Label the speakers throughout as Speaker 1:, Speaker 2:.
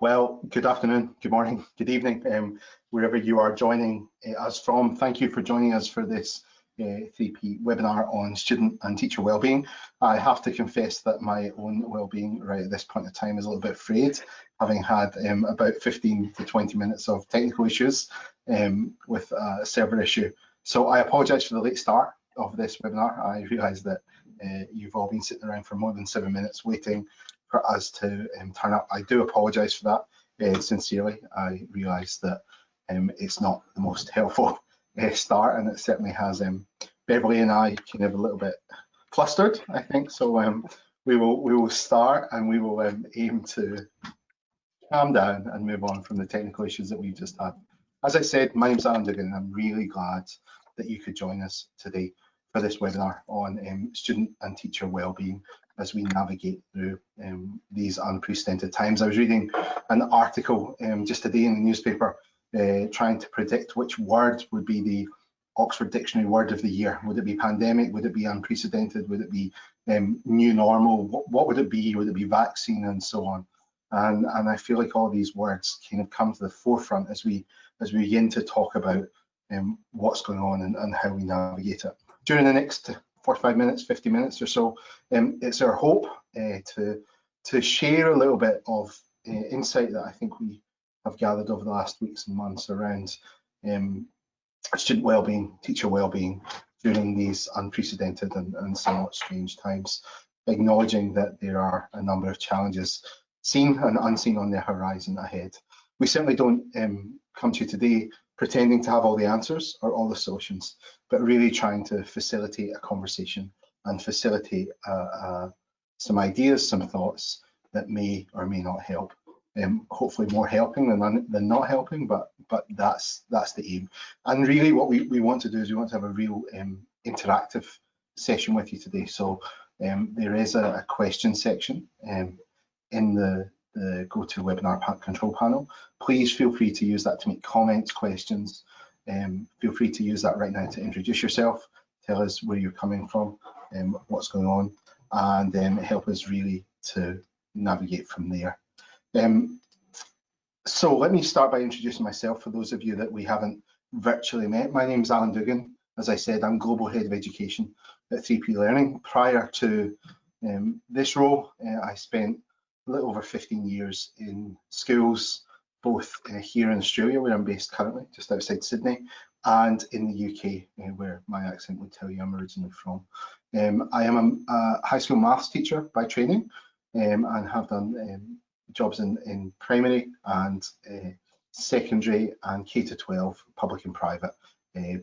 Speaker 1: Well, good afternoon, good morning, good evening, wherever you are joining us from. Thank you for joining us for this 3P webinar on student and teacher wellbeing. I have to confess that my own wellbeing right at this point in time is a little bit frayed, having had about 15 to 20 minutes of technical issues with a server issue. So I apologise for the late start of this webinar. I realise that you've all been sitting around for more than 7 minutes waiting for us to turn up. I do apologise for that sincerely. I realise that it's not the most helpful start, and it certainly has Beverley and I kind of a little bit flustered, I think. So we will start, and we will aim to calm down and move on from the technical issues that we've just had. As I said, my name's Allan Dougan, and I'm really glad that you could join us today for this webinar on student and teacher wellbeing as we navigate through these unprecedented times. I was reading an article just today in the newspaper trying to predict which word would be the Oxford Dictionary word of the year. Would it be pandemic? Would it be unprecedented? Would it be new normal? What would it be? Would it be vaccine, and so on? And I feel like all these words kind of come to the forefront as we begin to talk about what's going on and how we navigate it. During the next 45 minutes, 50 minutes or so, it's our hope to share a little bit of insight that I think we have gathered over the last weeks and months around student wellbeing, teacher wellbeing during these unprecedented and somewhat strange times, acknowledging that there are a number of challenges seen and unseen on the horizon ahead. We certainly don't come to you today pretending to have all the answers or all the solutions, but really trying to facilitate a conversation and facilitate some ideas, some thoughts that may or may not help. Hopefully more helping than not helping, but that's the aim. And really what we want to do is we want to have a real interactive session with you today. So there is a question section in the GoToWebinar control panel. Please feel free to use that to make comments, questions. Feel free to use that right now to introduce yourself, tell us where you're coming from, what's going on, and help us really to navigate from there. So let me start by introducing myself for those of you that we haven't virtually met. My name is Allan Dougan. As I said, I'm Global Head of Education at 3P Learning. Prior to this role, I spent a little over 15 years in schools, both here in Australia, where I'm based currently, just outside Sydney, and in the UK, where my accent would tell you I'm originally from. I am a high school maths teacher by training, and have done jobs in primary and secondary and K-12, public and private,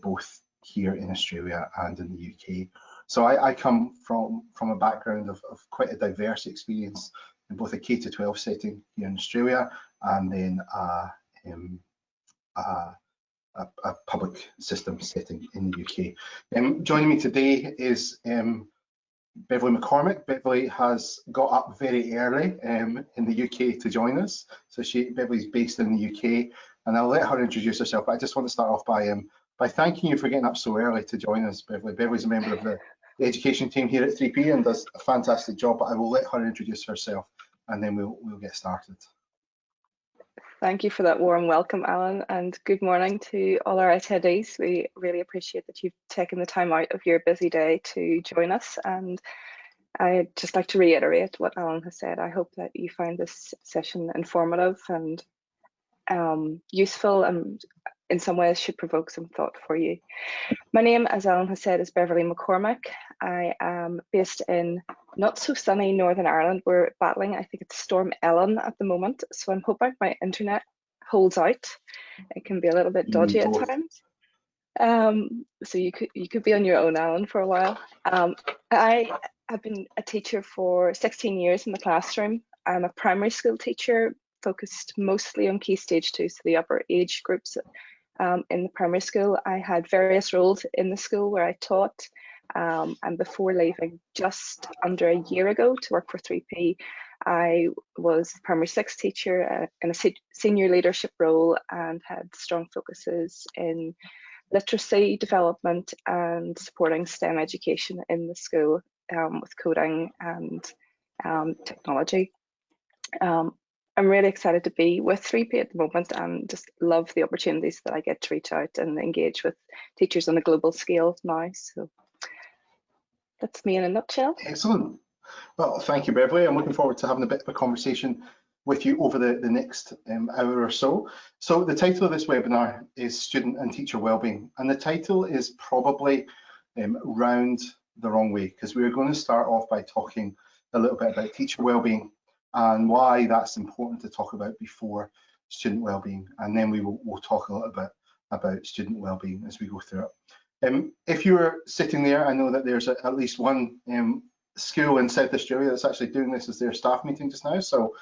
Speaker 1: both here in Australia and in the UK. So I come from a background of quite a diverse experience in both a K-12 setting here in Australia and then a public system setting in the UK. Joining me today is Beverley McCormick. Beverley has got up very early in the UK to join us. So Beverley's based in the UK, and I'll let her introduce herself. But I just want to start off by thanking you for getting up so early to join us, Beverley. Beverley's a member of the education team here at 3P and does a fantastic job, but I will let her introduce herself and then we'll get started.
Speaker 2: Thank you for that warm welcome, Allan, and good morning to all our attendees. We really appreciate that you've taken the time out of your busy day to join us, and I'd just like to reiterate what Allan has said. I hope that you find this session informative and useful, and in some ways should provoke some thought for you. My name, as Allan has said, is Beverley McCormick. I am based in not so sunny Northern Ireland. We're battling, I think it's Storm Ellen at the moment, so I'm hoping my internet holds out. It can be a little bit dodgy at times. So you could be on your own, Allan, for a while. I have been a teacher for 16 years in the classroom. I'm a primary school teacher, focused mostly on Key Stage 2, so the upper age groups in the primary school. I had various roles in the school where I taught, and before leaving just under a year ago to work for 3P, I was a primary 6 teacher in a senior leadership role and had strong focuses in literacy development and supporting STEM education in the school with coding and technology. I'm really excited to be with 3P at the moment and just love the opportunities that I get to reach out and engage with teachers on a global scale now. So that's me in a nutshell.
Speaker 1: Excellent. Well, thank you, Beverley. I'm looking forward to having a bit of a conversation with you over the next hour or so. So the title of this webinar is Student and Teacher Wellbeing, and the title is probably round the wrong way, because we're going to start off by talking a little bit about teacher wellbeing and why that's important to talk about before student wellbeing, and then we'll talk a little bit about student wellbeing as we go through it. If you're sitting there, I know that there's at least one school in South Australia that's actually doing this as their staff meeting just now, so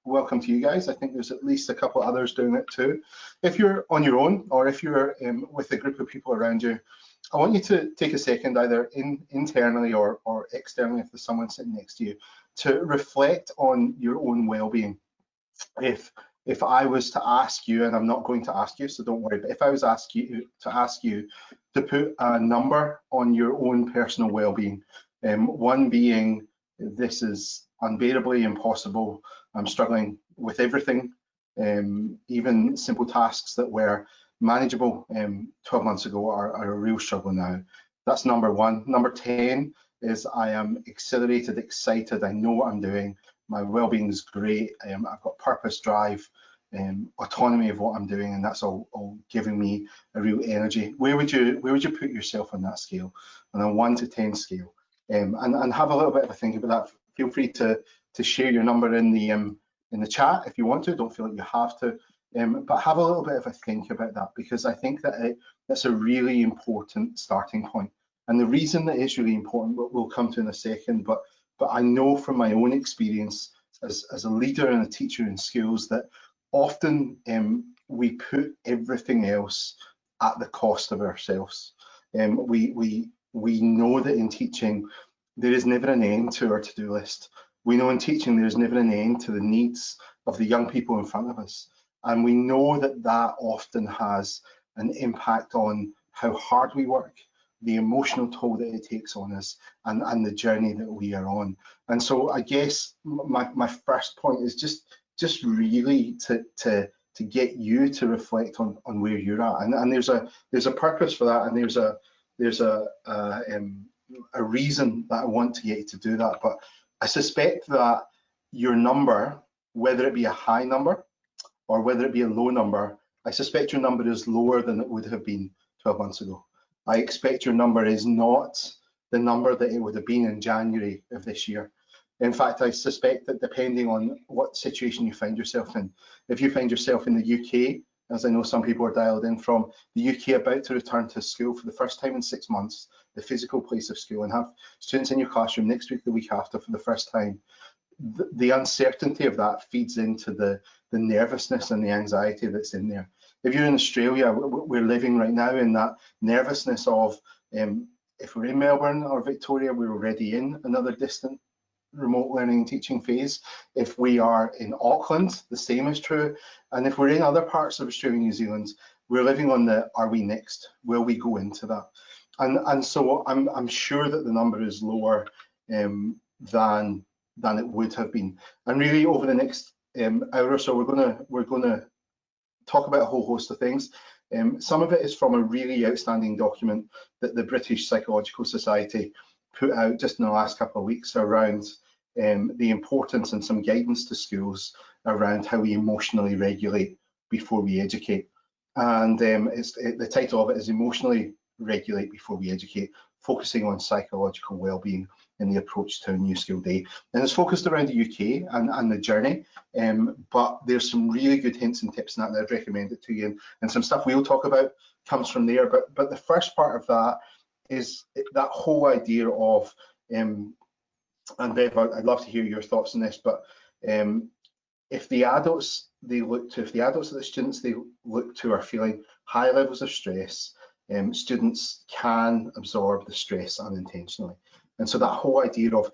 Speaker 1: welcome to you guys. I think there's at least a couple others doing it too. If you're on your own, or if you're with a group of people around you, I want you to take a second, either internally or externally, if there's someone sitting next to you, to reflect on your own well-being. If I was to ask you, and I'm not going to ask you, so don't worry, but if I was to ask you to put a number on your own personal well-being, one being this is unbearably impossible, I'm struggling with everything, even simple tasks that were manageable 12 months ago are a real struggle now. That's number one. Number 10 is I am exhilarated, excited, I know what I'm doing, my well-being is great, I've got purpose, drive, autonomy of what I'm doing, and that's all giving me a real energy. Where would you put yourself on that scale, on a 1 to 10 scale? And have a little bit of a think about that. Feel free to share your number in the chat if you want to. Don't feel like you have to, but have a little bit of a think about that, because I think that that's a really important starting point. And the reason that it's really important, we'll come to in a second, but I know from my own experience as a leader and a teacher in schools that often we put everything else at the cost of ourselves. We know that in teaching there is never an end to our to-do list. We know in teaching there is never an end to the needs of the young people in front of us, and we know that that often has an impact on how hard we work, the emotional toll that it takes on us, and the journey that we are on. And so I guess my first point is just really to get you to reflect on where you're at, and there's a purpose for that, and there's a reason that I want to get you to do that. But I suspect that your number, whether it be a high number or whether it be a low number, I suspect your number is lower than it would have been 12 months ago. I expect your number is not the number that it would have been in January of this year. In fact, I suspect that depending on what situation you find yourself in, if you find yourself in the UK, as I know some people are dialed in from, the UK about to return to school for the first time in 6 months, the physical place of school, and have students in your classroom next week, the week after for the first time, the uncertainty of that feeds into the nervousness and the anxiety that's in there. If you're in Australia, we're living right now in that nervousness of, if we're in Melbourne or Victoria, we're already in another distant remote learning and teaching phase. If we are in Auckland, the same is true. And if we're in other parts of Australia and New Zealand, we're living on the are we next? Will we go into that? And so I'm sure that the number is lower than it would have been. And really over the next hour or so, we're gonna talk about a whole host of things. Some of it is from a really outstanding document that the British Psychological Society put out just in the last couple of weeks around the importance and some guidance to schools around how we emotionally regulate before we educate. And the title of it is Emotionally Regulate Before We Educate, focusing on psychological well-being in the approach to a new school day. And it's focused around the UK and the journey, but there's some really good hints and tips in that I'd recommend it to you, and some stuff we'll talk about comes from there. But the first part of that is that whole idea of, and Bev, I'd love to hear your thoughts on this, but if the adults that the students they look to are feeling high levels of stress, students can absorb the stress unintentionally. And so that whole idea of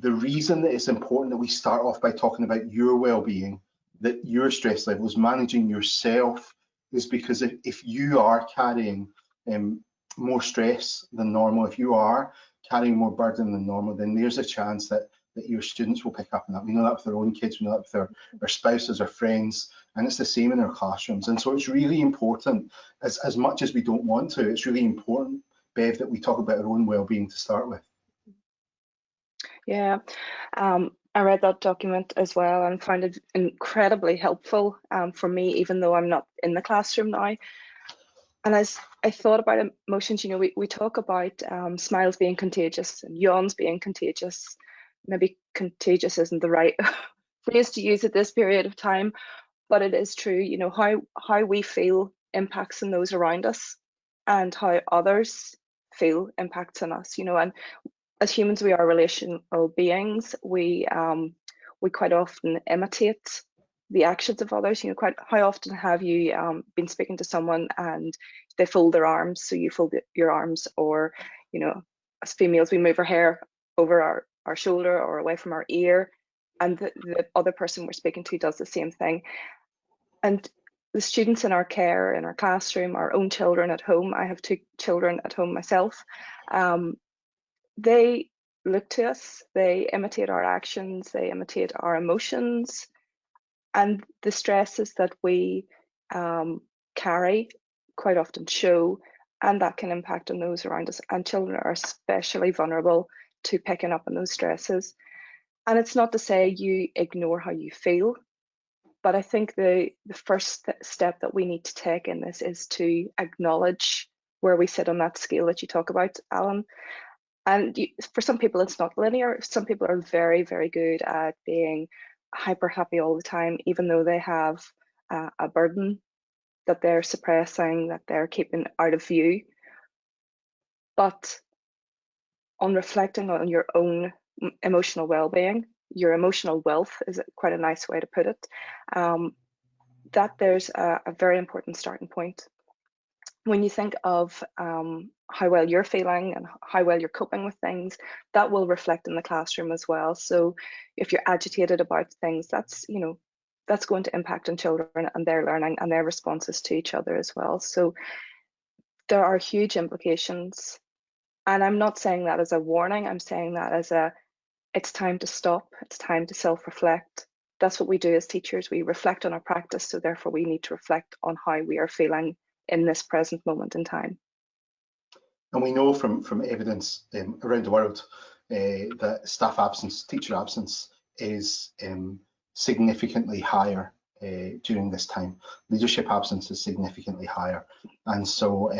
Speaker 1: the reason that it's important that we start off by talking about your well-being, that your stress levels, managing yourself, is because if you are carrying more stress than normal, if you are carrying more burden than normal, then there's a chance that that your students will pick up on that. We know that with their own kids, we know that with their spouses or friends, and it's the same in our classrooms. And so it's really important, as much as we don't want to, it's really important, Bev, that we talk about our own well-being to start with.
Speaker 2: Yeah, I read that document as well and found it incredibly helpful for me, even though I'm not in the classroom now. And as I thought about emotions, you know, we talk about smiles being contagious and yawns being contagious. Maybe contagious isn't the right phrase to use at this period of time, but it is true. You know, how we feel impacts on those around us, and how others feel impacts on us. You know, and as humans, we are relational beings. We quite often imitate the actions of others. You know, how often have you been speaking to someone and they fold their arms, so you fold your arms? Or, you know, as females, we move our hair over our shoulder or away from our ear, and the other person we're speaking to does the same thing. And the students in our care, in our classroom, our own children at home, I have 2 children at home myself, they look to us, they imitate our actions, they imitate our emotions, and the stresses that we carry quite often show, and that can impact on those around us. And children are especially vulnerable to picking up on those stresses. And it's not to say you ignore how you feel, but I think the first step that we need to take in this is to acknowledge where we sit on that scale that you talk about, Alan. And for some people, it's not linear. Some people are very, very good at being hyper happy all the time, even though they have a burden that they're suppressing, that they're keeping out of view. But on reflecting on your own emotional well-being, your emotional wealth is quite a nice way to put it, that there's a very important starting point. When you think of how well you're feeling and how well you're coping with things, that will reflect in the classroom as well. So if you're agitated about things, that's, you know, that's going to impact on children and their learning and their responses to each other as well. So there are huge implications. And I'm not saying that as a warning, I'm saying that as it's time to stop, it's time to self-reflect. That's what we do as teachers. We reflect on our practice, so therefore we need to reflect on how we are feeling in this present moment in time.
Speaker 1: And we know from evidence around the world that staff absence, teacher absence is significantly higher during this time. Leadership absence is significantly higher, and so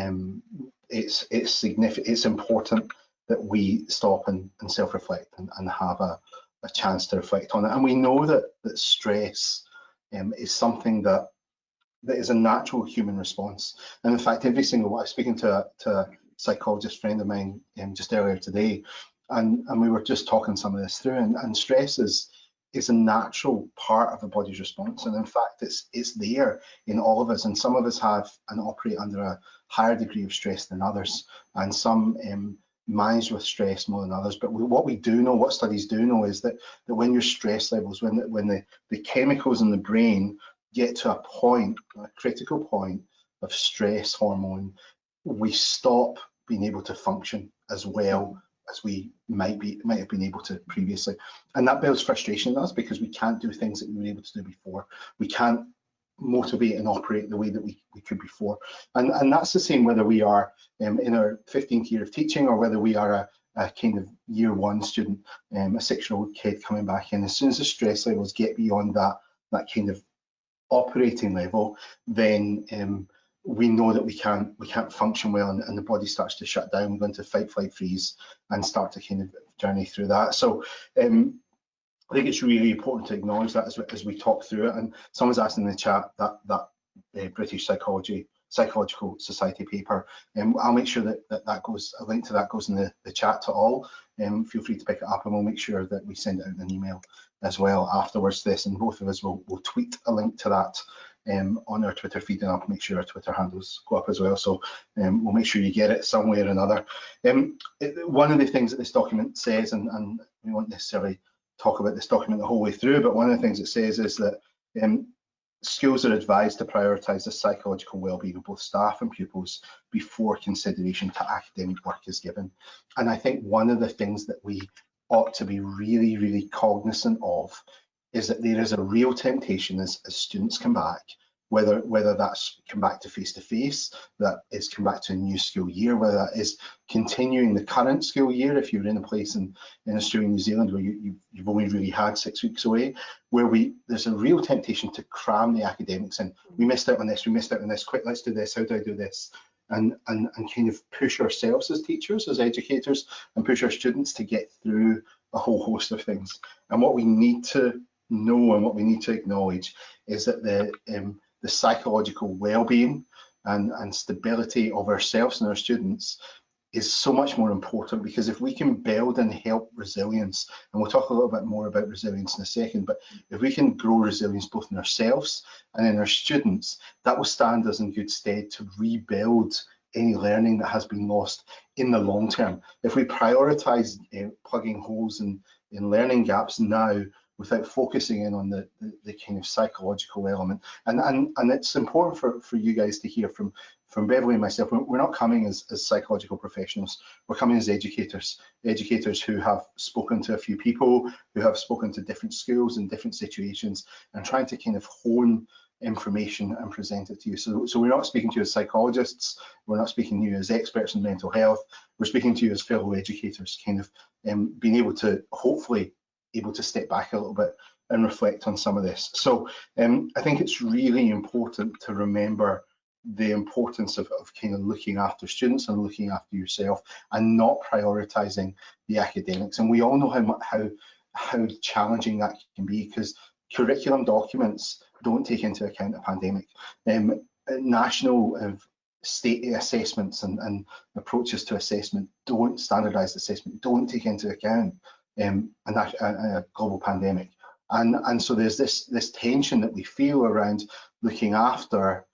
Speaker 1: it's important that we stop and self-reflect and have a chance to reflect on it. And we know that stress is something that is a natural human response. And in fact, every single one, I was speaking to a psychologist friend of mine just earlier today, and we were just talking some of this through, and stress is a natural part of the body's response. And in fact, it's there in all of us, and some of us have and operate under a higher degree of stress than others, and some manage with stress more than others. But what we do know, what studies do know, is that when your stress levels, when the chemicals in the brain get to a point, a critical point of stress hormone, we stop being able to function as well as we might have been able to previously. And that builds frustration in us because we can't do things that we were able to do before. We can't motivate and operate the way that we could before. And that's the same whether we are in our 15th year of teaching or whether we are a kind of year 1 student, a 6-year-old kid coming back in. As soon as the stress levels get beyond that kind of operating level, then we know that we can't function well, and the body starts to shut down. We go into fight, flight, freeze, and start to kind of journey through that. So I think it's really important to acknowledge that as we talk through it. And someone's asked in the chat that British Psychological Society paper. I'll make sure that goes, a link to that goes in the chat to all. Feel free to pick it up, and we'll make sure that we send it out in an email as well afterwards this, and both of us will tweet a link to that on our Twitter feed, and I'll make sure our Twitter handles go up as well. So we'll make sure you get it some way or another. One of the things that this document says, and we won't necessarily talk about this document the whole way through, but one of the things it says is that schools are advised to prioritise the psychological well-being of both staff and pupils before consideration to academic work is given. And I think one of the things that we ought to be really, really cognizant of is that there is a real temptation as students come back, whether that's come back to face-to-face, that is come back to a new school year, whether that is continuing the current school year, if you're in a place in Australia and New Zealand where you've only really had 6 weeks away, where there's a real temptation to cram the academics in. We missed out on this, quick, let's do this, how do I do this? And kind of push ourselves as teachers, as educators, and push our students to get through a whole host of things. And what we need to know and what we need to acknowledge is that the psychological well-being and stability of ourselves and our students is so much more important, because if we can build and help resilience, and we'll talk a little bit more about resilience in a second, but if we can grow resilience both in ourselves and in our students, that will stand us in good stead to rebuild any learning that has been lost in the long term. If we prioritise plugging holes in learning gaps now without focusing in on the kind of psychological element, and it's important for you guys to hear from Beverley and myself. We're not coming as psychological professionals, we're coming as educators who have spoken to a few people, who have spoken to different schools in different situations, and trying to kind of hone information and present it to you. So we're not speaking to you as psychologists, we're not speaking to you as experts in mental health, we're speaking to you as fellow educators, kind of being able to, hopefully able to step back a little bit and reflect on some of this. So I think it's really important to remember the importance of kind of looking after students and looking after yourself, and not prioritizing the academics. And we all know how challenging that can be, because curriculum documents don't take into account a pandemic. National state assessments and approaches to assessment don't, standardized assessment don't take into account a global pandemic. And so there's this tension that we feel around looking after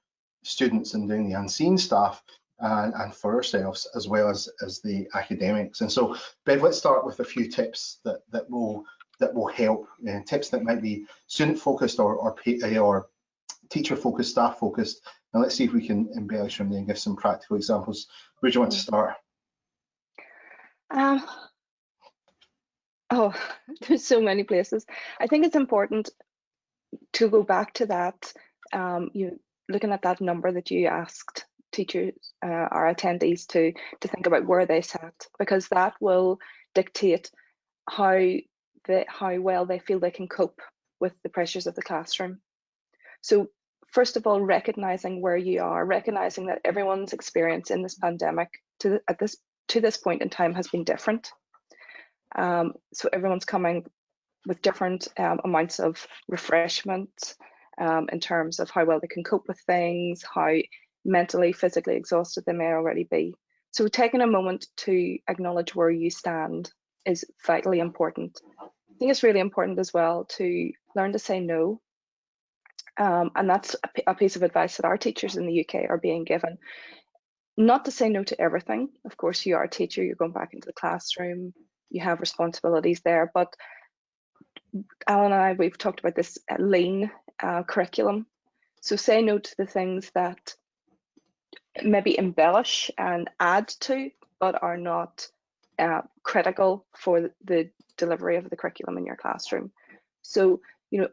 Speaker 1: students and doing the unseen stuff, and for ourselves as well as the academics. And so, Bev, let's start with a few tips that will help, tips that might be student focused or teacher focused, staff focused, and let's see if we can embellish from there and give some practical examples. Where do you want to start?
Speaker 2: Oh, there's so many places. I think it's important to go back to that, looking at that number that you asked teachers or attendees to think about where they sat, because that will dictate how well they feel they can cope with the pressures of the classroom. So first of all, recognizing where you are, recognizing that everyone's experience in this pandemic to this point in time has been different. So everyone's coming with different amounts of refreshment in terms of how well they can cope with things, how mentally, physically exhausted they may already be. So taking a moment to acknowledge where you stand is vitally important. I think it's really important as well to learn to say no. And that's a piece of advice that our teachers in the UK are being given. Not to say no to everything. Of course, you are a teacher, you're going back into the classroom, you have responsibilities there, but Allan and I, we've talked about this lean curriculum. So say no to the things that maybe embellish and add to, but are not critical for the delivery of the curriculum in your classroom. So,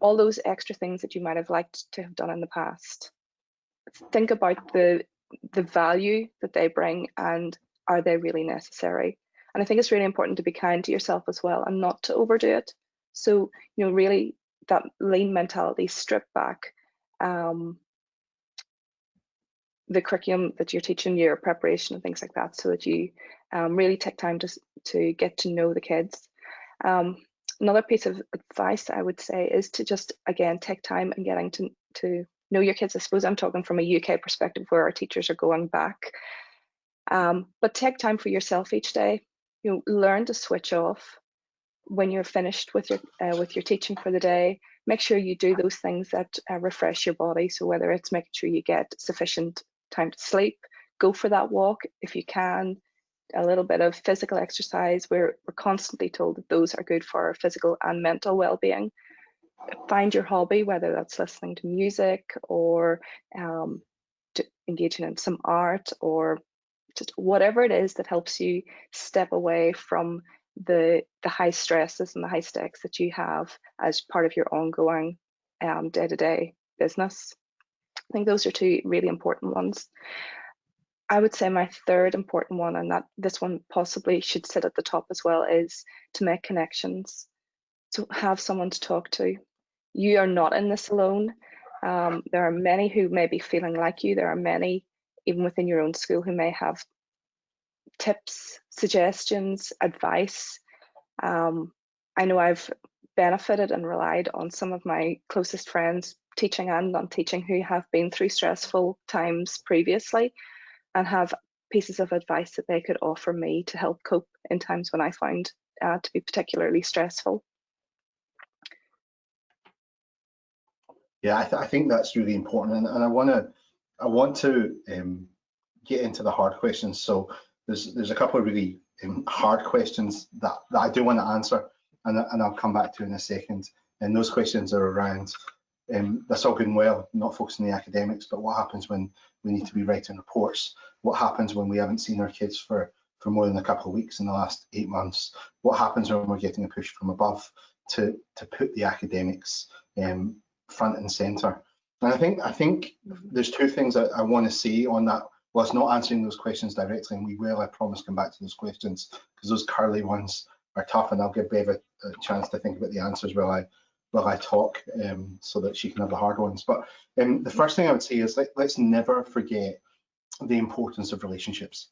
Speaker 2: all those extra things that you might have liked to have done in the past, think about the value that they bring, and are they really necessary? And I think it's really important to be kind to yourself as well, and not to overdo it. So, really that lean mentality, strip back the curriculum that you're teaching, your preparation and things like that, so that you really take time to get to know the kids. Another piece of advice I would say is to just, again, take time and getting to know your kids. I suppose I'm talking from a UK perspective where our teachers are going back. But take time for yourself each day. Learn to switch off when you're finished with your teaching for the day. Make sure you do those things that refresh your body. So whether it's making sure you get sufficient time to sleep, go for that walk if you can, a little bit of physical exercise. We're constantly told that those are good for our physical and mental well-being. Find your hobby, whether that's listening to music or engaging in some art, or just whatever it is that helps you step away from the high stresses and the high stakes that you have as part of your ongoing day-to-day business. I think those are two really important ones. I would say my third important one, and that this one possibly should sit at the top as well, is to make connections, to have someone to talk to. You are not in this alone. There are many who may be feeling like you. There are many, even within your own school, who may have tips, suggestions, advice. I know I've benefited and relied on some of my closest friends, teaching and non-teaching, who have been through stressful times previously and have pieces of advice that they could offer me to help cope in times when I found to be particularly stressful.
Speaker 1: Yeah, I think that's really important, and I want to get into the hard questions. So there's a couple of really hard questions that I do want to answer, and I'll come back to in a second. And those questions are around that's all good and well, not focusing on the academics, but what happens when we need to be writing reports? What happens when we haven't seen our kids for more than a couple of weeks in the last 8 months? What happens when we're getting a push from above to put the academics front and centre? And I think there's two things I want to say on that. Whilst not answering those questions directly, and we will, I promise, come back to those questions, because those curly ones are tough, and I'll give Bev a chance to think about the answers while I talk, so that she can have the hard ones. But the first thing I would say is let's never forget the importance of relationships.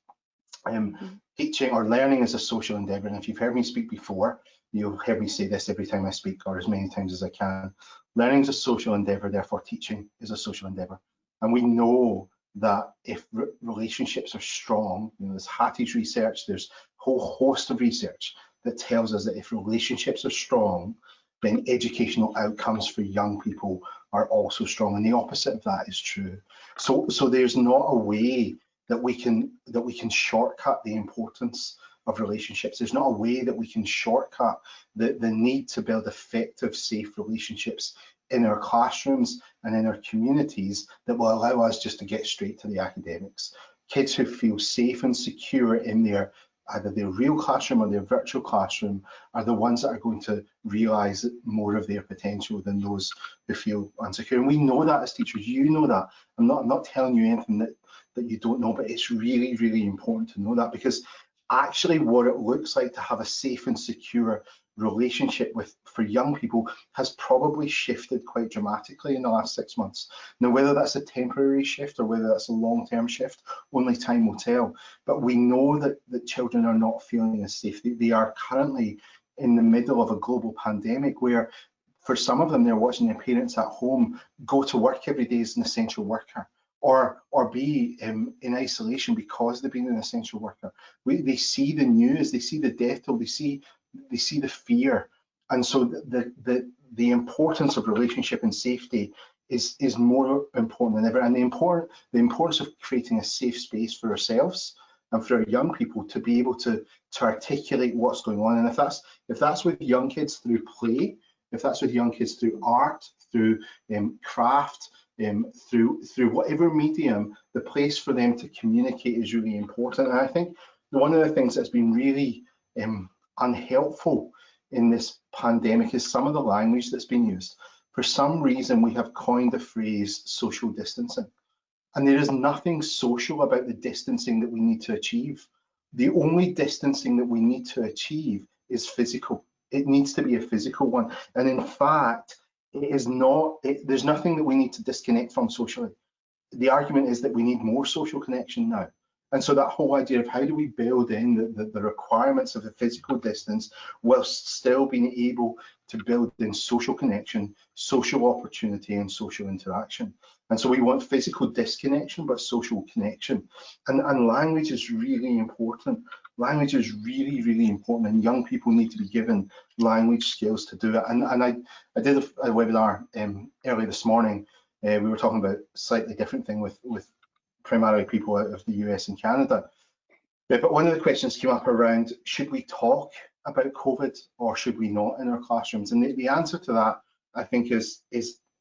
Speaker 1: Teaching or learning is a social endeavour, and if you've heard me speak before, you'll hear me say this every time I speak, or as many times as I can. Learning is a social endeavour, therefore teaching is a social endeavour. And we know that if relationships are strong, there's Hattie's research, there's a whole host of research that tells us that if relationships are strong, then educational outcomes for young people are also strong, and the opposite of that is true. So there's not a way that we can shortcut the importance of relationships. There's not a way that we can shortcut the need to build effective, safe relationships in our classrooms and in our communities that will allow us just to get straight to the academics. Kids who feel safe and secure in either their real classroom or their virtual classroom are the ones that are going to realise more of their potential than those who feel insecure. And we know that as teachers. You know that. I'm not telling you anything that you don't know, but it's really, really important to know that, because actually what it looks like to have a safe and secure relationship for young people has probably shifted quite dramatically in the last 6 months. Now, whether that's a temporary shift or whether that's a long-term shift, only time will tell. But we know that children are not feeling as safe. They are currently in the middle of a global pandemic where, for some of them, they're watching their parents at home go to work every day as an essential worker, or be in isolation because they've been an essential worker. They see the news, they see the death toll, they see the fear, and so the importance of relationship and safety is more important than ever. And the importance of creating a safe space for ourselves and for our young people to be able to articulate what's going on. And if that's with young kids through play, if that's with young kids through art, through craft, through whatever medium, the place for them to communicate is really important. And I think one of the things that's been really unhelpful in this pandemic is some of the language that's been used. For some reason, we have coined the phrase social distancing, and there is nothing social about the distancing that we need to achieve. The only distancing that we need to achieve is physical. It needs to be a physical one, and in fact, it is not. There's nothing that we need to disconnect from socially. The argument is that we need more social connection now. And so that whole idea of how do we build in the requirements of the physical distance whilst still being able to build in social connection, social opportunity, and social interaction. And so we want physical disconnection, but social connection. And language is really important. Language is really, really important, and young people need to be given language skills to do it. And I did a webinar early this morning. We were talking about a slightly different thing with primarily people out of the US and Canada. But one of the questions came up around, should we talk about COVID or should we not in our classrooms? And the answer to that, I think, is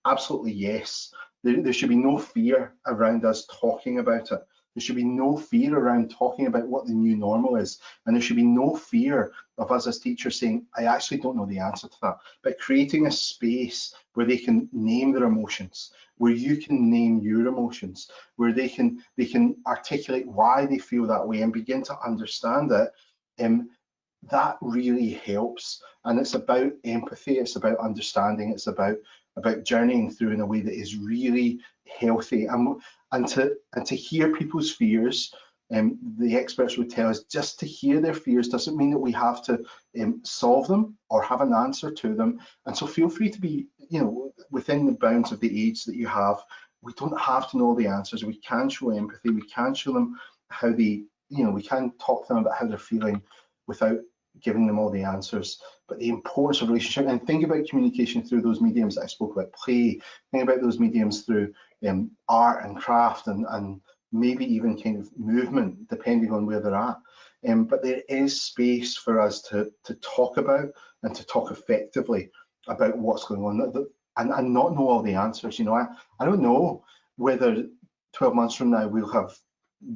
Speaker 1: absolutely yes. There should be no fear around us talking about it. There should be no fear around talking about what the new normal is. And there should be no fear of us as teachers saying, I actually don't know the answer to that. But creating a space where they can name their emotions, where you can name your emotions, where they can articulate why they feel that way and begin to understand it. That really helps. And it's about empathy, it's about understanding, it's about journeying through in a way that is really healthy. And to hear people's fears, the experts would tell us just to hear their fears doesn't mean that we have to solve them or have an answer to them. And so feel free to be, within the bounds of the age that you have. We don't have to know the answers. We can show empathy. We can show them how they, we can talk to them about how they're feeling without giving them all the answers. But the importance of relationship, and think about communication through those mediums that I spoke about, play, think about those mediums through art and craft and maybe even kind of movement, depending on where they're at. But there is space for us to talk about and to talk effectively about what's going on and not know all the answers. I don't know whether 12 months from now we'll have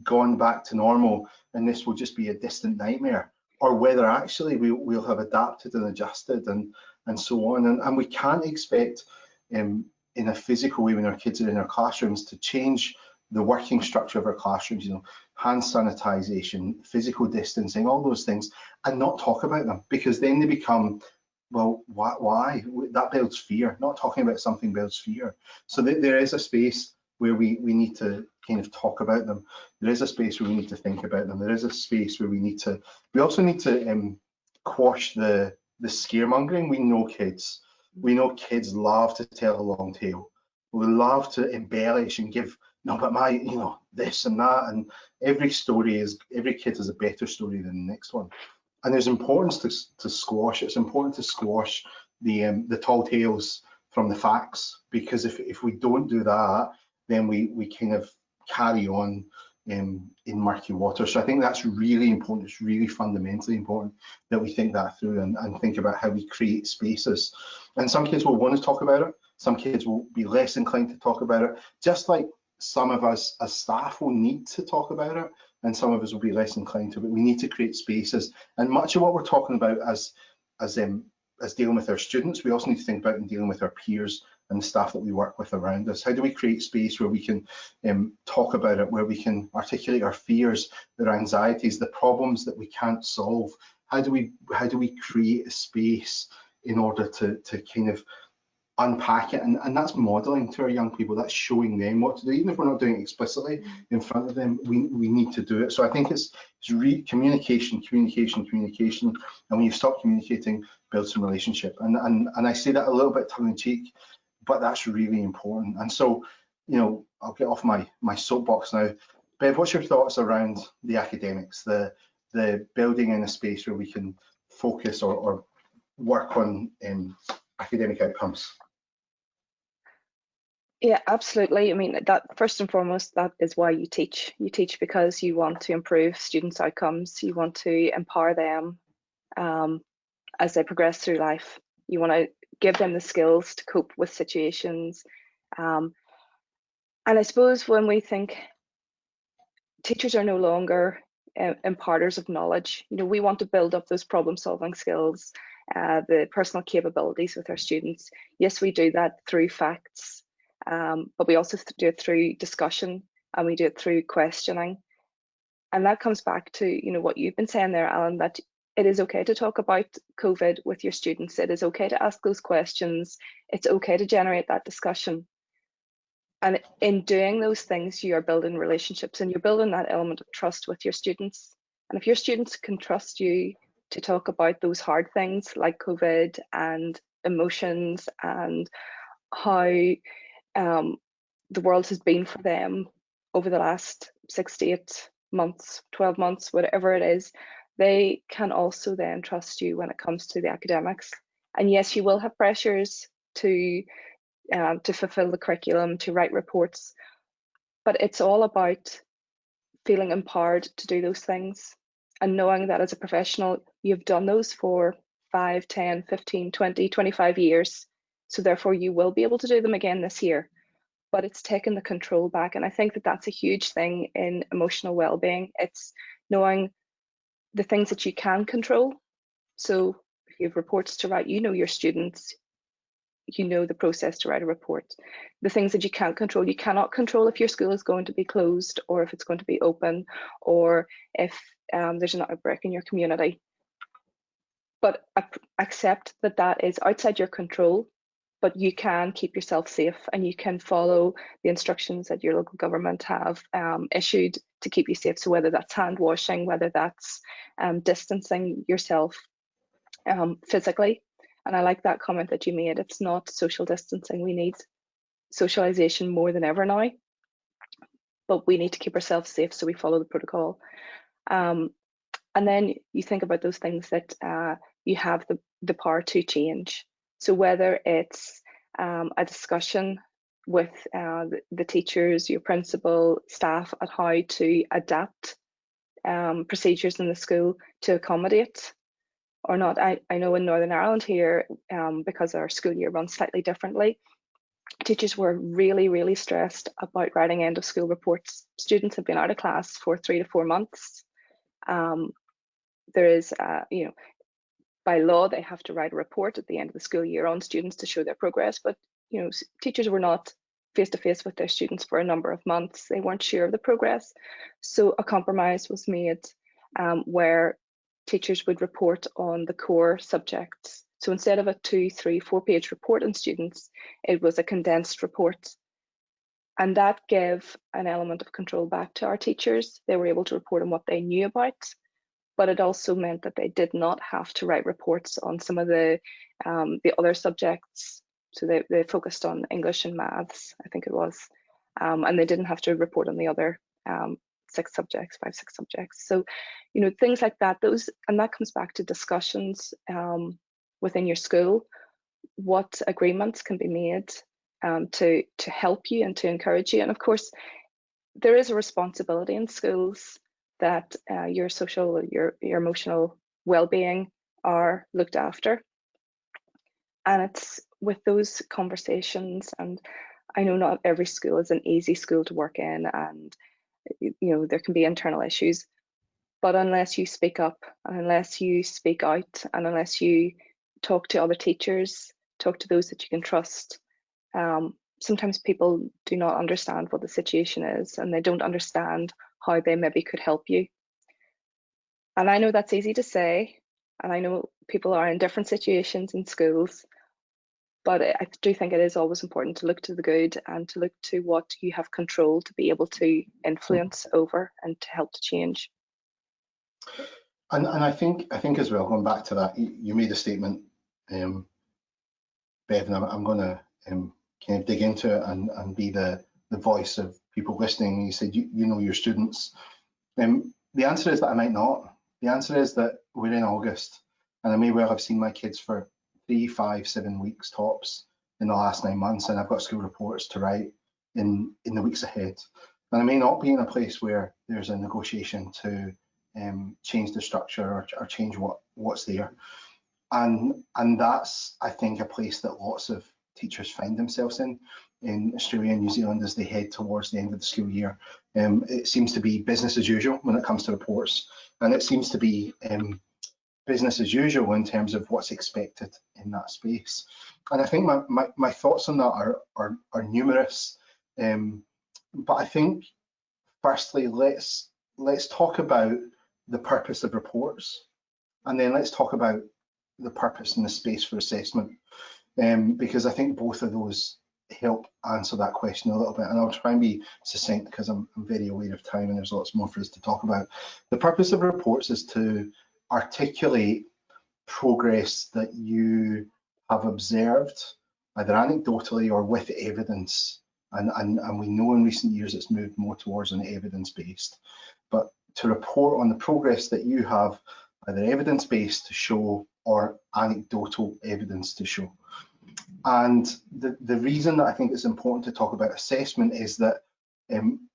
Speaker 1: gone back to normal and this will just be a distant nightmare, or whether actually we'll have adapted and adjusted and so on. And we can't expect in a physical way when our kids are in our classrooms to change the working structure of our classrooms, hand sanitization, physical distancing, all those things, and not talk about them, because then they become, well, why? That builds fear. Not talking about something builds fear. So there is a space where we need to kind of talk about them. There is a space where we need to think about them. There is a space where we also need to quash the scaremongering. We know kids. We know kids love to tell a long tale. We love to embellish and give, no, but this and that. And every kid has a better story than the next one. And there's importance to squash. It's important to squash the tall tales from the facts, because if we don't do that, then we kind of carry on in murky water. So I think that's really important. It's really fundamentally important that we think that through and think about how we create spaces. And some kids will want to talk about it. Some kids will be less inclined to talk about it, just like some of us as staff will need to talk about it, and some of us will be less inclined to. But we need to create spaces. And much of what we're talking about as dealing with our students, we also need to think about in dealing with our peers and the staff that we work with around us. How do we create space where we can talk about it, where we can articulate our fears, our anxieties, the problems that we can't solve? How do we create a space in order to kind of unpack it? And that's modeling to our young people. That's showing them what to do. Even if we're not doing it explicitly in front of them, we need to do it. So I think it's communication. And when you stop communicating, build some relationship. And I say that a little bit tongue in cheek, but that's really important. And so, I'll get off my soapbox now. Bev, what's your thoughts around the academics, the building in a space where we can focus or work on academic outcomes?
Speaker 2: Yeah, absolutely. I mean, that first and foremost, that is why you teach. You teach because you want to improve students' outcomes. You want to empower them as they progress through life. You want to give them the skills to cope with situations. And I suppose when we think teachers are no longer imparters of knowledge, we want to build up those problem-solving skills, the personal capabilities with our students. Yes, we do that through facts, but we also do it through discussion, and we do it through questioning. And that comes back to what you've been saying there, Allan, that it is okay to talk about COVID with your students. It is okay to ask those questions. It's okay to generate that discussion. And in doing those things, you are building relationships, and you're building that element of trust with your students. And if your students can trust you to talk about those hard things like COVID and emotions and how the world has been for them over the last 6 to 8 months, 12 months, whatever it is, they can also then trust you when it comes to the academics. And yes, you will have pressures to fulfill the curriculum, to write reports, but it's all about feeling empowered to do those things and knowing that as a professional, you've done those for 5, 10, 15, 20, 25 years. So therefore you will be able to do them again this year. but it's taken the control back. And I think that that's a huge thing in emotional well-being. It's knowing the things that you can control. So if you have reports to write, you know your students, you know the process to write a report. The things that you can't control, you cannot control if your school is going to be closed, or if it's going to be open, or if there's an outbreak in your community. But accept that that is outside your control, but you can keep yourself safe, and you can follow the instructions that your local government have issued to keep you safe. So whether that's hand washing, whether that's distancing yourself physically. And I like that comment that you made. It's not social distancing. We need socialization more than ever now, but we need to keep ourselves safe, so we follow the protocol. And then you think about those things that you have the power to change. So whether it's a discussion with the teachers, your principal, staff, at how to adapt procedures in the school to accommodate or not. I know in Northern Ireland here, because our school year runs slightly differently, teachers were really, really stressed about writing end of school reports. Students have been out of class for 3 to 4 months. There is, by law, they have to write a report at the end of the school year on students to show their progress. But, teachers were not face to face with their students for a number of months. They weren't sure of the progress. So a compromise was made where teachers would report on the core subjects. So instead of a 2, 3, 4 page report on students, it was a condensed report. And that gave an element of control back to our teachers. They were able to report on what they knew about, but it also meant that they did not have to write reports on some of the other subjects. So they focused on English and maths, I think it was, and they didn't have to report on the other 5, 6 subjects. So, things like that, and that comes back to discussions within your school, what agreements can be made to help you and to encourage you. And of course, there is a responsibility in schools that your social, your emotional well-being are looked after. And it's with those conversations, and I know not every school is an easy school to work in, and there can be internal issues, but unless you speak up, and unless you speak out, and unless you talk to other teachers, talk to those that you can trust, sometimes people do not understand what the situation is, and they don't understand how they maybe could help you. And I know that's easy to say, and I know people are in different situations in schools, but I do think it is always important to look to the good and to look to what you have control to be able to influence over and to help to change.
Speaker 1: And I think as well, going back to that, you made a statement, Bev, and I'm going to kind of dig into it and be the voice of people listening. You said you know your students. The answer is that I might not. The answer is that we're in August, and I may well have seen my kids for 3, 5, 7 weeks tops in the last 9 months, and I've got school reports to write in the weeks ahead. And I may not be in a place where there's a negotiation to change the structure or change what's there. And that's, I think, a place that lots of teachers find themselves in Australia and New Zealand as they head towards the end of the school year. It seems to be business as usual when it comes to reports, and it seems to be business as usual in terms of what's expected in that space. And I think my thoughts on that are numerous, but I think firstly let's talk about the purpose of reports, and then let's talk about the purpose and the space for assessment, because I think both of those help answer that question a little bit. And I'll try and be succinct because I'm very aware of time and there's lots more for us to talk about. The purpose of reports is to articulate progress that you have observed, either anecdotally or with evidence. And we know in recent years it's moved more towards an evidence-based, but to report on the progress that you have, either evidence-based to show or anecdotal evidence to show. And the reason that I think it's important to talk about assessment is that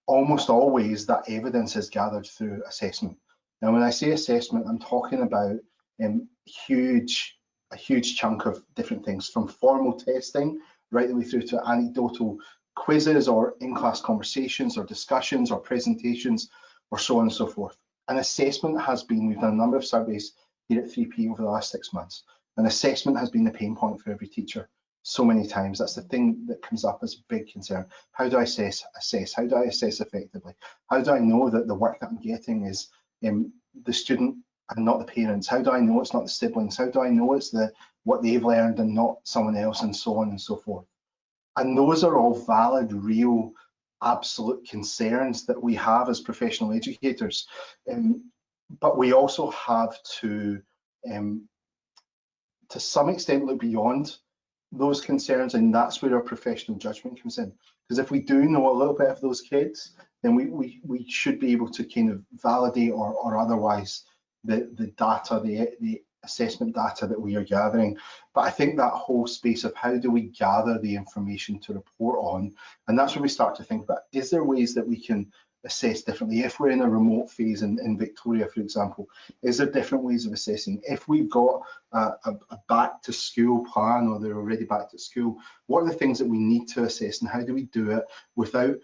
Speaker 1: almost always that evidence is gathered through assessment. Now, when I say assessment, I'm talking about a huge chunk of different things, from formal testing right the way through to anecdotal quizzes or in-class conversations or discussions or presentations or so on and so forth. An assessment has been, we've done a number of surveys here at 3P over the last 6 months. An assessment has been the pain point for every teacher so many times. That's the thing that comes up as a big concern. How do I assess? How do I assess effectively? How do I know that the work that I'm getting is the student and not the parents? How do I know it's not the siblings? How do I know it's what they've learned and not someone else, and so on and so forth? And those are all valid, real, absolute concerns that we have as professional educators. But we also have to some extent, look beyond those concerns, and that's where our professional judgment comes in. Because if we do know a little bit of those kids, then we should be able to kind of validate or otherwise the data, the assessment data that we are gathering. But I think that whole space of how do we gather the information to report on, and that's where we start to think about, is there ways that we can assess differently? If we're in a remote phase in Victoria, for example, is there different ways of assessing? If we've got a back to school plan, or they're already back to school, what are the things that we need to assess, and how do we do it without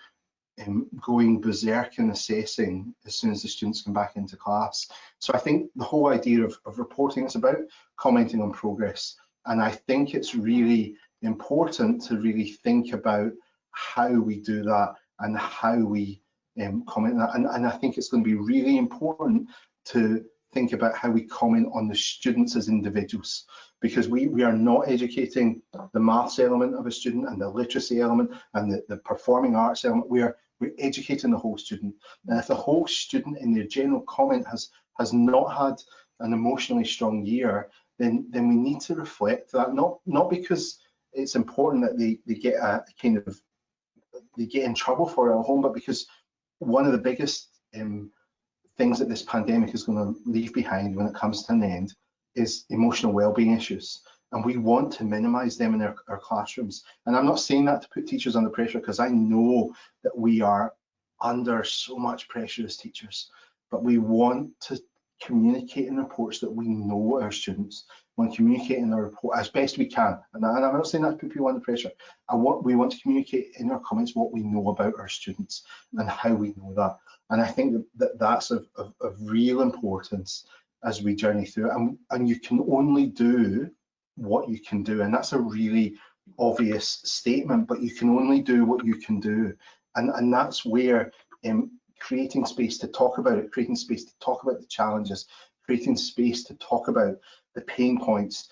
Speaker 1: going berserk in assessing as soon as the students come back into class? So I think the whole idea of reporting is about commenting on progress, and I think it's really important to really think about how we do that and how we comment on that. And I think it's going to be really important to think about how we comment on the students as individuals, because we are not educating the maths element of a student and the literacy element and the performing arts element. We're educating the whole student. And if the whole student in their general comment has not had an emotionally strong year, then we need to reflect that, not because it's important that they get a kind of, they get in trouble for it at home, but because one of the biggest things that this pandemic is going to leave behind when it comes to an end is emotional well-being issues, and we want to minimize them in our classrooms. And I'm not saying that to put teachers under pressure, because I know that we are under so much pressure as teachers, but we want to communicate in reports that we know our students. We want to communicate in our report as best we can, and I'm not saying that to put people under pressure. We want to communicate in our comments what we know about our students and how we know that. And I think that's of real importance as we journey through it. And you can only do what you can do, and that's a really obvious statement, but you can only do what you can do, and that's where creating space to talk about it, creating space to talk about the challenges, creating space to talk about the pain points,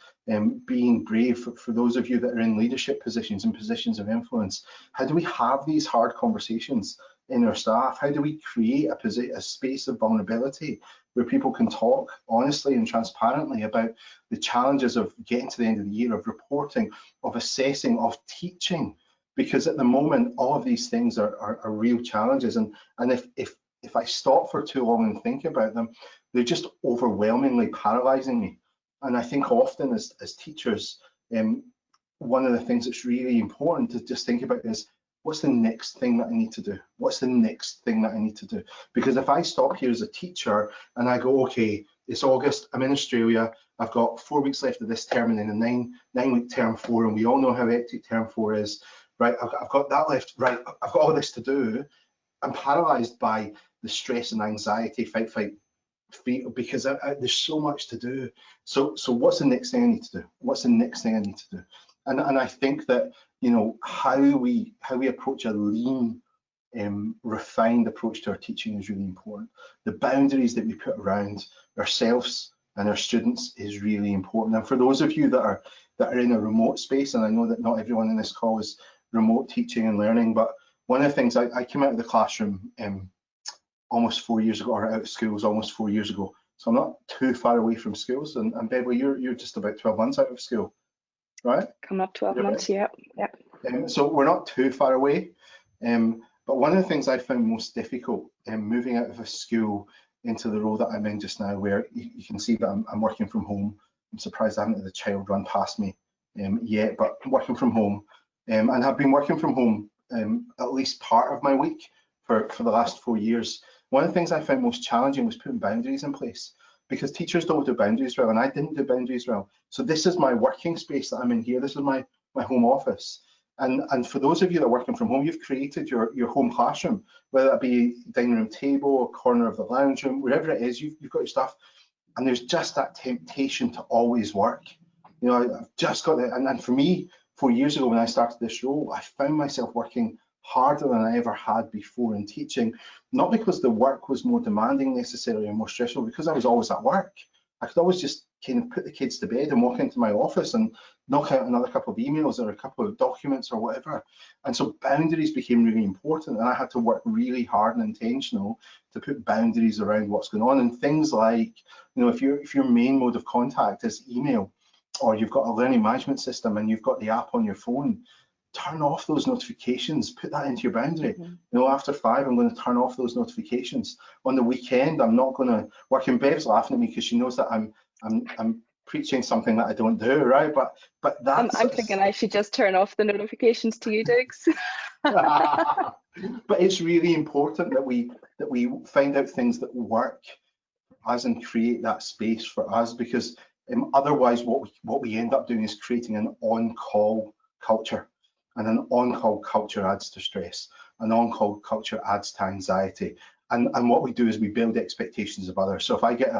Speaker 1: being brave for those of you that are in leadership positions and positions of influence. How do we have these hard conversations in our staff? How do we create a space of vulnerability where people can talk honestly and transparently about the challenges of getting to the end of the year, of reporting, of assessing, of teaching? Because at the moment, all of these things are real challenges, and if I stop for too long and think about them, they're just overwhelmingly paralyzing me. And I think often as teachers, one of the things that's really important to just think about is, what's the next thing that I need to do? What's the next thing that I need to do? Because if I stop here as a teacher and I go, okay, it's August, I'm in Australia, I've got 4 weeks left of this term and then a nine-week term 4, and we all know how hectic term 4 is, right? I've got that left, right? I've got all this to do. I'm paralyzed by the stress and anxiety, fight, because there's so much to do. So what's the next thing I need to do? What's the next thing I need to do? And I think that, you know, how we approach a lean, refined approach to our teaching is really important. The boundaries that we put around ourselves and our students is really important. And for those of you that are in a remote space, and I know that not everyone in this call is remote teaching and learning, but one of the things, I came out of the classroom almost 4 years ago, or out of schools almost 4 years ago. So I'm not too far away from schools. And Beverley, you're just about 12 months out of school, right?
Speaker 2: Come up 12 months, yeah.
Speaker 1: So we're not too far away. But one of the things I found most difficult moving out of a school into the role that I'm in just now, where you can see that I'm working from home. I'm surprised I haven't had the child run past me yet, but I'm working from home, and have been working from home at least part of my week for the last 4 years. One of the things I found most challenging was putting boundaries in place, because teachers don't do boundaries well, and I didn't do boundaries well. So this is my working space that I'm in here. This is my home office, And for those of you that are working from home, you've created your home classroom, whether that be dining room table, a corner of the lounge room, wherever it is, you've got your stuff. And there's just that temptation to always work. You know, I've just got it. And for me, 4 years ago when I started this role, I found myself working harder than I ever had before in teaching, not because the work was more demanding necessarily or more stressful, because I was always at work. I could always just kind of put the kids to bed and walk into my office and knock out another couple of emails or a couple of documents or whatever. And so boundaries became really important, and I had to work really hard and intentional to put boundaries around what's going on. And things like, you know, if your main mode of contact is email, or you've got a learning management system and you've got the app on your phone, turn off those notifications, put that into your boundary. You know, after 5, I'm going to turn off those notifications. On the weekend, I'm not going to work. And Bev's laughing at me because she knows that I'm preaching something that I don't do, right? But that's
Speaker 2: I'm thinking I should just turn off the notifications to you, Diggs.
Speaker 1: but it's really important that we find out things that work us and create that space for us, because otherwise what we end up doing is creating an on-call culture. And an on-call culture adds to stress. An on-call culture adds to anxiety. And what we do is we build expectations of others. So if I get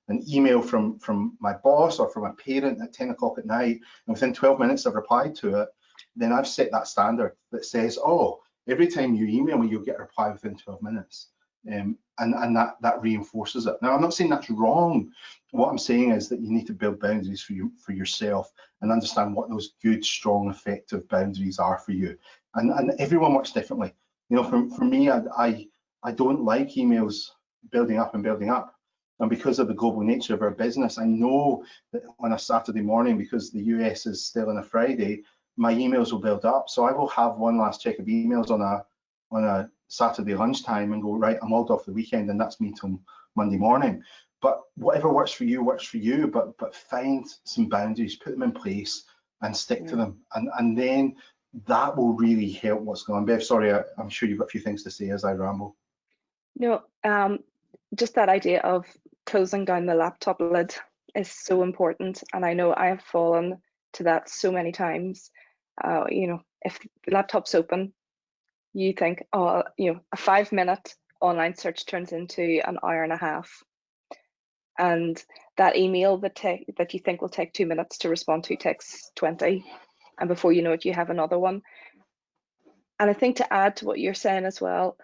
Speaker 1: an email from my boss or from a parent at 10 o'clock at night, and within 12 minutes I've replied to it, then I've set that standard that says, oh, every time you email me, you'll get a reply within 12 minutes. And that reinforces it. Now, I'm not saying that's wrong. What I'm saying is that you need to build boundaries for yourself and understand what those good, strong, effective boundaries are for you. And everyone works differently. You know, for me, I don't like emails building up and building up. And because of the global nature of our business, I know that on a Saturday morning, because the US is still on a Friday, my emails will build up. So I will have one last check of emails on a Saturday lunchtime and go, right, I'm logged off the weekend, and that's me till Monday morning. But whatever works for you, but find some boundaries, put them in place and stick to them. And then that will really help what's going on. Bev, sorry, I'm sure you've got a few things to say as I ramble.
Speaker 2: No, just that idea of closing down the laptop lid is so important. And I know I have fallen to that so many times. You know, if the laptop's open, you think, oh, you know, a 5-minute online search turns into an hour and a half. And that email that you think will take 2 minutes to respond to takes 20. And before you know it, you have another one. And I think to add to what you're saying as well,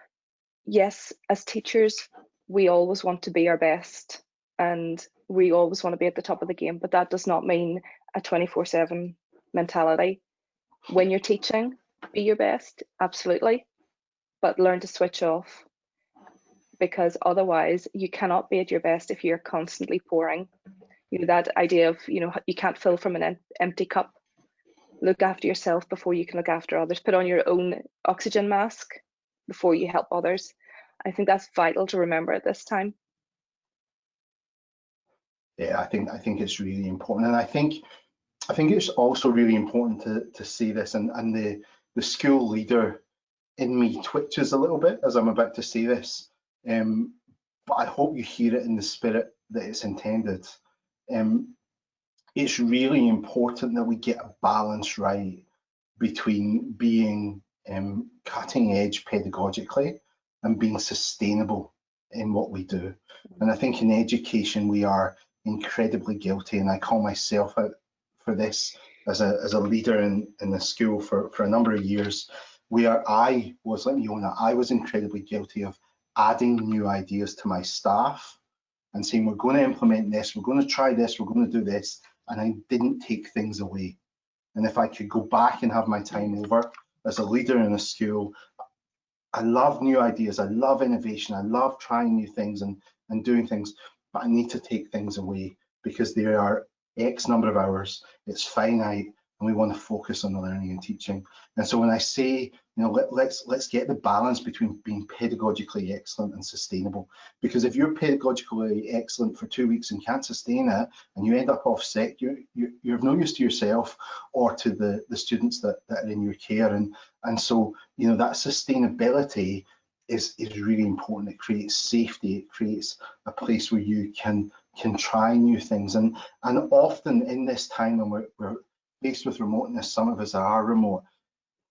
Speaker 2: yes, as teachers, we always want to be our best and we always want to be at the top of the game, but that does not mean a 24/7 mentality. When you're teaching, be your best, absolutely, but learn to switch off, because otherwise you cannot be at your best if you're constantly pouring. You know, that idea of, you know, you can't fill from an empty cup. Look after yourself before you can look after others. Put on your own oxygen mask before you help others. I think that's vital to remember at this time.
Speaker 1: Yeah, I think it's really important, and I think it's also really important to say this, and the school leader in me twitches a little bit as I'm about to say this, but I hope you hear it in the spirit that it's intended. It's really important that we get a balance right between being cutting edge pedagogically and being sustainable in what we do. And I think in education we are incredibly guilty, and I call myself out for this as a leader in the school for a number of years. I was incredibly guilty of adding new ideas to my staff and saying, we're going to implement this, we're going to try this, we're going to do this, and I didn't take things away. And if I could go back and have my time over as a leader in a school, I love new ideas, I love innovation, I love trying new things and doing things, but I need to take things away because there are X number of hours, it's finite, and we want to focus on the learning and teaching. And so when I say, you know, let's get the balance between being pedagogically excellent and sustainable, because if you're pedagogically excellent for 2 weeks and can't sustain it, and you end up off sick, you're of no use to yourself or to the students that are in your care. And so, you know, that sustainability is really important. It creates safety, it creates a place where you can try new things. And often in this time when we're faced with remoteness, some of us are remote,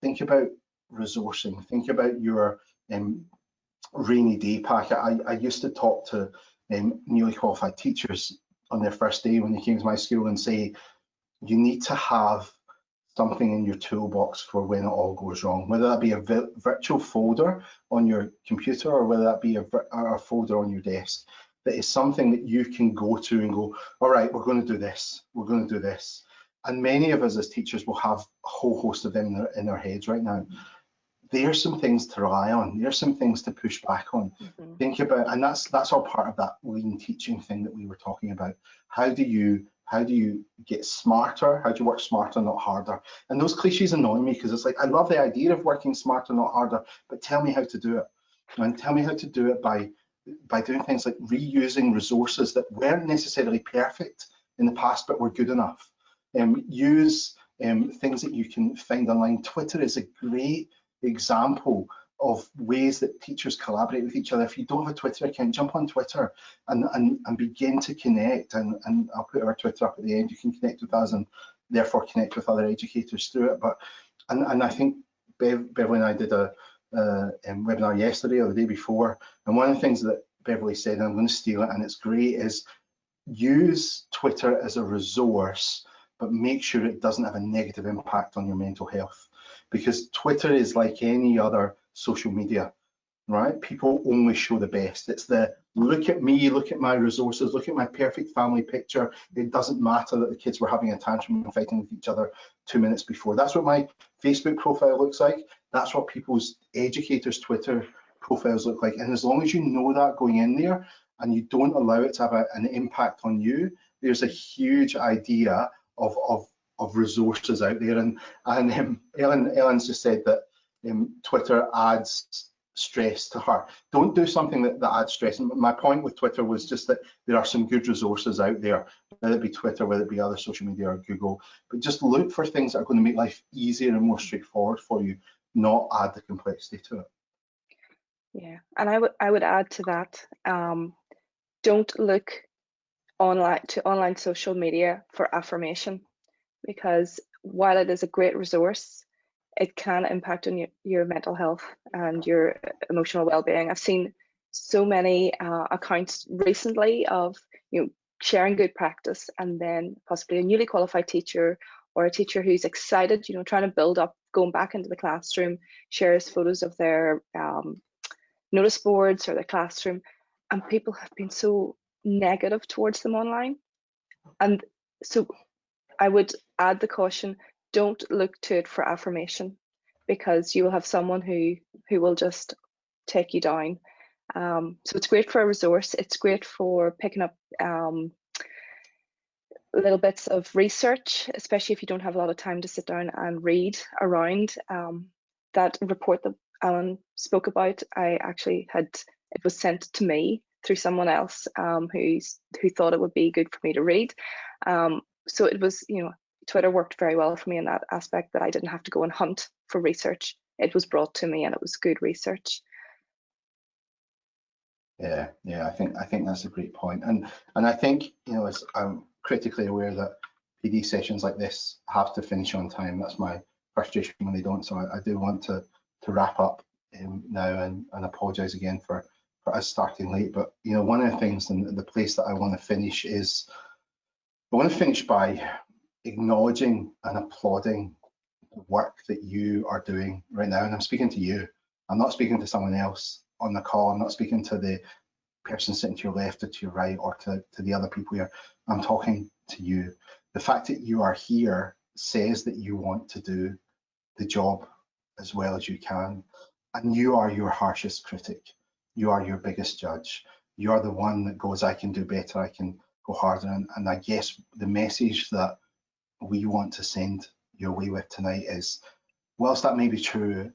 Speaker 1: think about resourcing, think about your rainy day packet. I used to talk to newly qualified teachers on their first day when they came to my school and say, you need to have something in your toolbox for when it all goes wrong, whether that be a virtual folder on your computer or whether that be a folder on your desk, that is something that you can go to and go, all right, we're going to do this, we're going to do this. And many of us as teachers will have a whole host of them in our heads right now. There's some things to rely on. There's some things to push back on. Think about, and that's all part of that lean teaching thing that we were talking about. How do you get smarter? How do you work smarter, not harder? And those cliches annoy me because it's like, I love the idea of working smarter, not harder, but tell me how to do it. And tell me how to do it by doing things like reusing resources that weren't necessarily perfect in the past, but were good enough. Use things that you can find online. Twitter is a great example of ways that teachers collaborate with each other. If you don't have a Twitter account, jump on Twitter and begin to connect. And I'll put our Twitter up at the end. You can connect with us and therefore connect with other educators through it. But and I think Beverley and I did a webinar yesterday or the day before, and one of the things that Beverley said, and I'm going to steal it, and it's great, is use Twitter as a resource, but make sure it doesn't have a negative impact on your mental health. Because Twitter is like any other social media, right? People only show the best. It's the look at me, look at my resources, look at my perfect family picture. It doesn't matter that the kids were having a tantrum and fighting with each other 2 minutes before. That's what my Facebook profile looks like. That's what people's educators' Twitter profiles look like. And as long as you know that going in there and you don't allow it to have an impact on you, there's a huge idea of resources out there. And Ellen's just said that Twitter adds stress to her. Don't do something that adds stress. And my point with Twitter was just that there are some good resources out there, whether it be Twitter, whether it be other social media or Google, but just look for things that are going to make life easier and more straightforward for you, not add the complexity to it.
Speaker 2: Yeah, and I would add to that, don't look online social media for affirmation, because while it is a great resource, it can impact on your mental health and your emotional well-being. I've seen so many accounts recently of sharing good practice, and then possibly a newly qualified teacher or a teacher who's excited, trying to build up, going back into the classroom, shares photos of their notice boards or their classroom, and people have been so negative towards them online. And so I would add the caution, don't look to it for affirmation, because you will have someone who will just take you down. So it's great for a resource. It's great for picking up little bits of research, especially if you don't have a lot of time to sit down and read around. That report that Allan spoke about, it was sent to me through someone else who thought it would be good for me to read. So it was, Twitter worked very well for me in that aspect, that I didn't have to go and hunt for research. It was brought to me and it was good research.
Speaker 1: Yeah, I think that's a great point. And I think, as I'm critically aware that PD sessions like this have to finish on time. That's my frustration when they don't. So I do want to wrap up now and apologise again for us starting late. But one of the things and the place that I want to finish is, I want to finish by acknowledging and applauding the work that you are doing right now. And I'm speaking to you. I'm not speaking to someone else on the call. I'm not speaking to the person sitting to your left or to your right or to the other people here. I'm talking to you. The fact that you are here says that you want to do the job as well as you can. And you are your harshest critic. You are your biggest judge. You are the one that goes, I can do better, I can go harder. And I guess the message that we want to send your way with tonight is, whilst that may be true,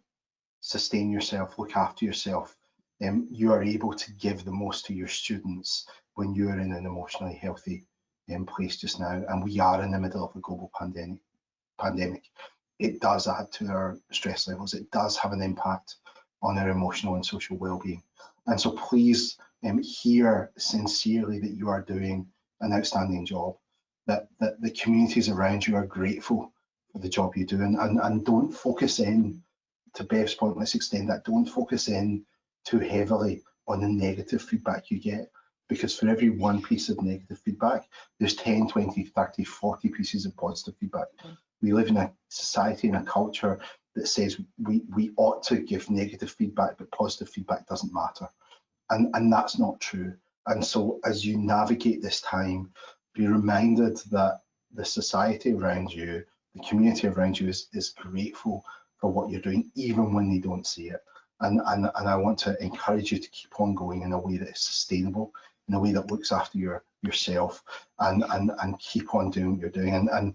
Speaker 1: sustain yourself, look after yourself. You are able to give the most to your students when you are in an emotionally healthy place just now. And we are in the middle of a global pandemic. It does add to our stress levels. It does have an impact on our emotional and social well-being. And so please hear sincerely that you are doing an outstanding job, that the communities around you are grateful the job you do, and don't focus in, to Bev's point, let's extend that, don't focus in too heavily on the negative feedback you get, because for every one piece of negative feedback, there's 10, 20, 30, 40 pieces of positive feedback. We live in a society and a culture that says we ought to give negative feedback, but positive feedback doesn't matter. And that's not true. And so as you navigate this time, be reminded that the society around you, the community around you is grateful for what you're doing, even when they don't see it. And I want to encourage you to keep on going in a way that is sustainable, in a way that looks after yourself, and keep on doing what you're doing. And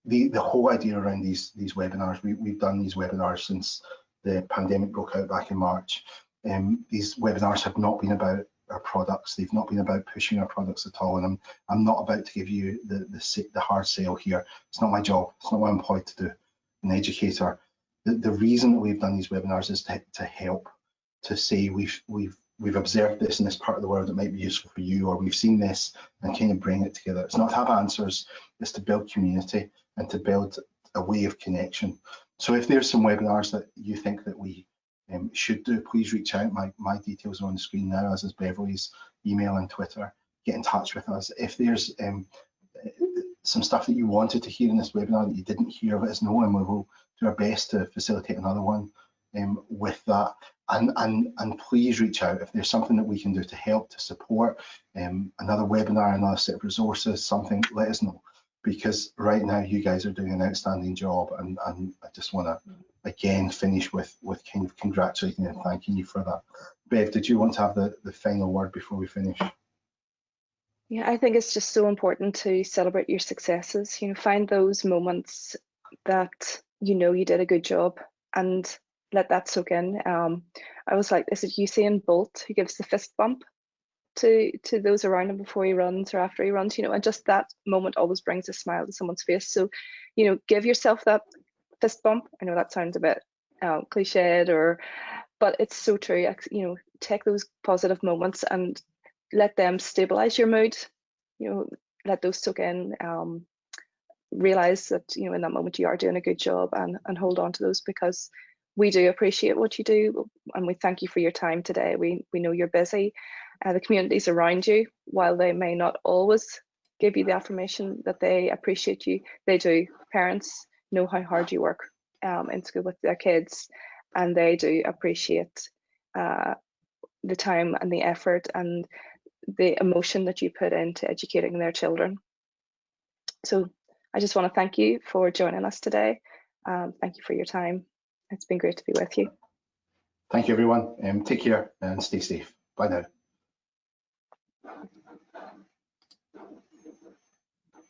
Speaker 1: the whole idea around these webinars, we've done these webinars since the pandemic broke out back in March. These webinars have not been about our products. They've not been about pushing our products at all. And I'm not about to give you the hard sell here. It's not my job. It's not what I'm employed to do, an educator. The reason that we've done these webinars is to help, to say we've observed this in this part of the world that might be useful for you, or we've seen this, and kind of bring it together. It's not to have answers, it's to build community and to build a way of connection. So if there's some webinars that you think that we should do, please reach out. My details are on the screen now, as is Beverley's email and Twitter. Get in touch with us. If there's some stuff that you wanted to hear in this webinar that you didn't hear, let us know, and we will do our best to facilitate another one with that. And please reach out if there's something that we can do to help, to support, another webinar, another set of resources, something, let us know. Because right now you guys are doing an outstanding job, and I just want to again finish with kind of congratulating and thanking you for that. Bev, did you want to have the final word before we finish?
Speaker 2: Yeah, I think it's just so important to celebrate your successes. Find those moments that you did a good job, and let that soak in. I was like, is it Usain Bolt who gives the fist bump to those around him before he runs or after he runs? And just that moment always brings a smile to someone's face. So give yourself that fist bump. I know that sounds a bit cliched, but it's so true. Take those positive moments and let them stabilize your mood. Let those soak in. Realize that in that moment you are doing a good job, and hold on to those, because we do appreciate what you do, and we thank you for your time today. We know you're busy. The communities around you, while they may not always give you the affirmation that they appreciate you, they do. Parents know how hard you work in school with their kids, and they do appreciate the time and the effort and the emotion that you put into educating their children. So I just want to thank you for joining us today. Thank you for your time. It's been great to be with you.
Speaker 1: Thank you, everyone. Take care and stay safe. Bye now.